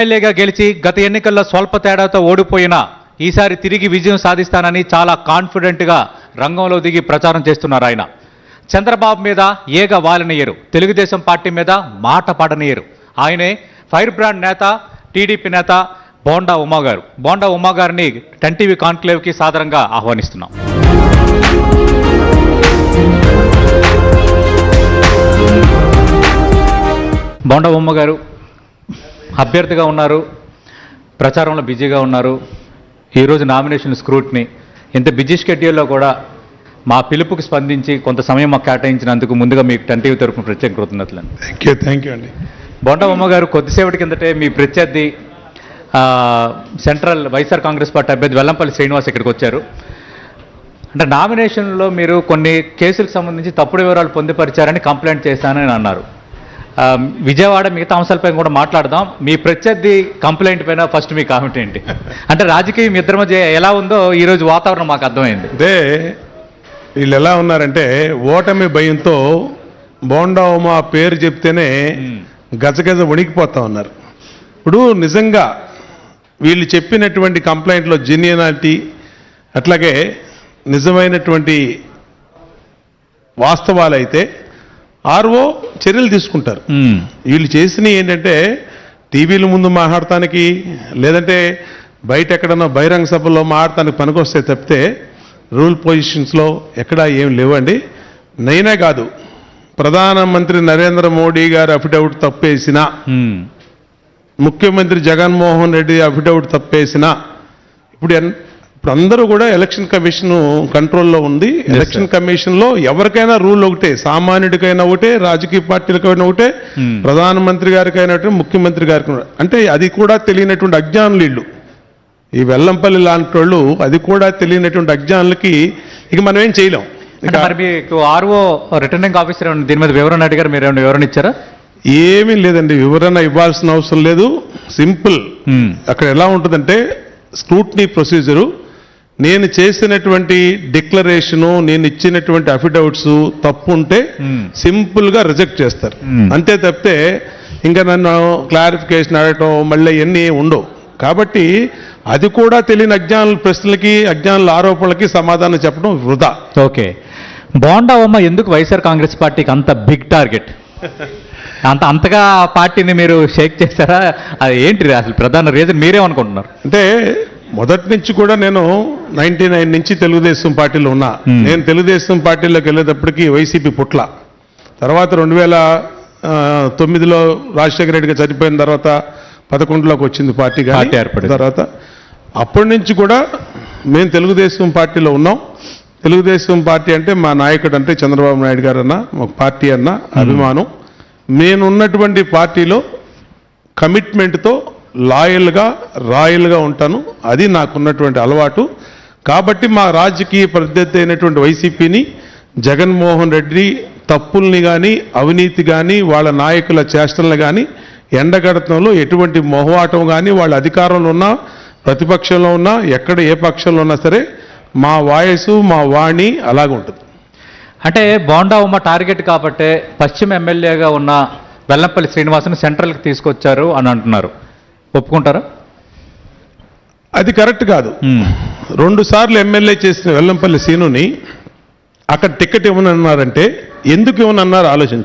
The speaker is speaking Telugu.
ఎమ్మెల్యేగా గెలిచి గత ఎన్నికల్లో స్వల్ప తేడాతో ఓడిపోయిన ఈసారి తిరిగి విజయం సాధిస్తానని చాలా కాన్ఫిడెంట్గా రంగంలో దిగి ప్రచారం చేస్తున్నారు ఆయన. చంద్రబాబు మీద ఏగ వాలనయ్యరు, తెలుగుదేశం పార్టీ మీద మాట పడనయ్యరు. ఆయనే ఫైర్ బ్రాండ్ నేత, టీడీపీ నేత బోండా ఉమా గారు. బోండా ఉమా గారిని 10 టీవీ కాన్క్లేవ్కి సాదరంగా ఆహ్వానిస్తున్నాం. బోండా ఉమా గారు అభ్యర్థిగా ఉన్నారు, ప్రచారంలో బిజీగా ఉన్నారు. ఈరోజు నామినేషన్ స్క్రూట్ని ఇంత బిజీ షెడ్యూల్లో కూడా మా పిలుపుకి స్పందించి కొంత సమయం మాకు కేటాయించినందుకు ముందుగా మీకు 10 టీవీ తరఫున ప్రత్యేక కృతజ్ఞతలు. థ్యాంక్ యూ అండి. బోండా ఉమా గారు, కొద్దిసేపటి కిందటే మీ ప్రత్యర్థి సెంట్రల్ వైఎస్ఆర్ కాంగ్రెస్ పార్టీ అభ్యర్థి వెల్లంపల్లి శ్రీనివాస్ ఇక్కడికి వచ్చారు. అంటే నామినేషన్లో మీరు కొన్ని కేసులకు సంబంధించి తప్పుడు వివరాలు పొందుపరిచారని కంప్లైంట్ చేశానని అన్నారు. విజయవాడ మిగతా అంశాలపై కూడా మాట్లాడదాం. మీ ప్రత్యర్థి కంప్లైంట్ పైన ఫస్ట్ మీ కామెంట్ ఏంటి? అంటే రాజకీయం ఇద్దరి మధ్య ఎలా ఉందో ఈరోజు వాతావరణం మాకు అర్థమైంది. అదే వీళ్ళు ఎలా ఉన్నారంటే ఓటమి భయంతో బోండా ఉమా పేరు చెప్తేనే గజగజ వణికిపోతా ఉన్నారు. ఇప్పుడు నిజంగా వీళ్ళు చెప్పినటువంటి కంప్లైంట్లో జెన్యూనాలిటీ అట్లాగే నిజమైనటువంటి వాస్తవాలైతే ఆర్ఓ చర్యలు తీసుకుంటారు. వీళ్ళు చేసినవి ఏంటంటే టీవీల ముందు మాట్లాడటానికి, లేదంటే బయట ఎక్కడన్నా బహిరంగ సభల్లో మాట్లాడటానికి పనికొస్తే తప్పితే రూల్ పొజిషన్స్లో ఎక్కడా ఏం లేవండి. నైనా కాదు, ప్రధానమంత్రి నరేంద్ర మోడీ గారు అఫిడవిట్ తప్పేసిన, ముఖ్యమంత్రి జగన్మోహన్ రెడ్డి అఫిడవిట్ తప్పేసిన, ఇప్పుడు అందరూ కూడా ఎలక్షన్ కమిషన్ కంట్రోల్లో ఉంది. ఎలక్షన్ కమిషన్లో ఎవరికైనా రూల్ ఒకటే, సామాన్యుడికైనా ఒకటే, రాజకీయ పార్టీలకైనా ఒకటే, ప్రధానమంత్రి గారికైనా ఒకటే, ముఖ్యమంత్రి గారికి. అంటే అది కూడా తెలియనటువంటి అజ్ఞానులు వీళ్ళు, ఈ వెల్లంపల్లి లాంటి వాళ్ళు. అది కూడా తెలియనటువంటి అజ్ఞానులకి ఇక మనం ఏం చేయలేం. మరి మీకు ఆర్ఓ రిటర్నింగ్ ఆఫీసర్ దీని మీద వివరణ అడిగారు, మీరు ఏమైనా వివరణ ఇచ్చారా? ఏమీ లేదండి, వివరణ ఇవ్వాల్సిన అవసరం లేదు. సింపుల్. అక్కడ ఎలా ఉంటుందంటే స్క్రూట్నీ ప్రొసీజరు, నేను చేసినటువంటి డిక్లరేషను, నేను ఇచ్చినటువంటి అఫిడవిట్స్ తప్పు ఉంటే సింపుల్గా రిజెక్ట్ చేస్తారు. అంతే తప్పితే ఇంకా నన్ను క్లారిఫికేషన్ అడగటం మళ్ళీ ఇవన్నీ ఉండవు. కాబట్టి అది కూడా తెలియని అజ్ఞానుల ప్రశ్నలకి, అజ్ఞానుల ఆరోపణలకి సమాధానం చెప్పడం వృధా. ఓకే, బోండా ఉమా ఎందుకు వైఎస్ఆర్ కాంగ్రెస్ పార్టీకి అంత బిగ్ టార్గెట్? అంతగా పార్టీని మీరు షేక్ చేస్తారా? అది ఏంటి అసలు ప్రధాన రీజన్? మీరేమనుకుంటున్నారు? అంటే మొదటి నుంచి కూడా నేను 99 నుంచి తెలుగుదేశం పార్టీలో ఉన్నా. నేను తెలుగుదేశం పార్టీలోకి వెళ్ళేటప్పటికి వైసీపీ పుట్ల, తర్వాత 2009లో రాజశేఖర రెడ్డిగా చనిపోయిన తర్వాత 11లోకి వచ్చింది పార్టీ ఏర్పడిన తర్వాత. అప్పటి నుంచి కూడా మేము తెలుగుదేశం పార్టీలో ఉన్నాం. తెలుగుదేశం పార్టీ అంటే మా నాయకుడు అంటే చంద్రబాబు నాయుడు గారు అన్న, ఒక పార్టీ అన్న అభిమానం. నేనున్నటువంటి పార్టీలో కమిట్మెంట్తో రాయల్గా ఉంటాను. అది నాకున్నటువంటి అలవాటు. కాబట్టి మా రాజకీయ ప్రత్యర్థి అయినటువంటి వైసీపీని, జగన్మోహన్ రెడ్డి తప్పుల్ని కానీ, అవినీతి కానీ, వాళ్ళ నాయకుల చేష్టలను కానీ ఎండగడతంలో ఎటువంటి మొహవాటం కానీ, వాళ్ళ అధికారంలో ఉన్నా, ప్రతిపక్షంలో ఉన్నా, ఎక్కడ ఏ పక్షంలో ఉన్నా సరే మా వాయిస్, మా వాణి అలాగుంటుంది. అంటే బోండా ఉమా టార్గెట్ కాబట్టే పశ్చిమ ఎమ్మెల్యేగా ఉన్న వెల్లంపల్లి శ్రీనివాస్ని సెంట్రల్కి తీసుకొచ్చారు అని అంటున్నారు, ఒప్పుకుంటారా? అది కరెక్ట్ కాదు. 2 సార్లు ఎమ్మెల్యే చేసిన వెల్లంపల్లి శ్రీనుని అక్కడ టికెట్ ఇవ్వనన్నారంటే ఎందుకు ఇవ్వనన్నారు ఆలోచించండి.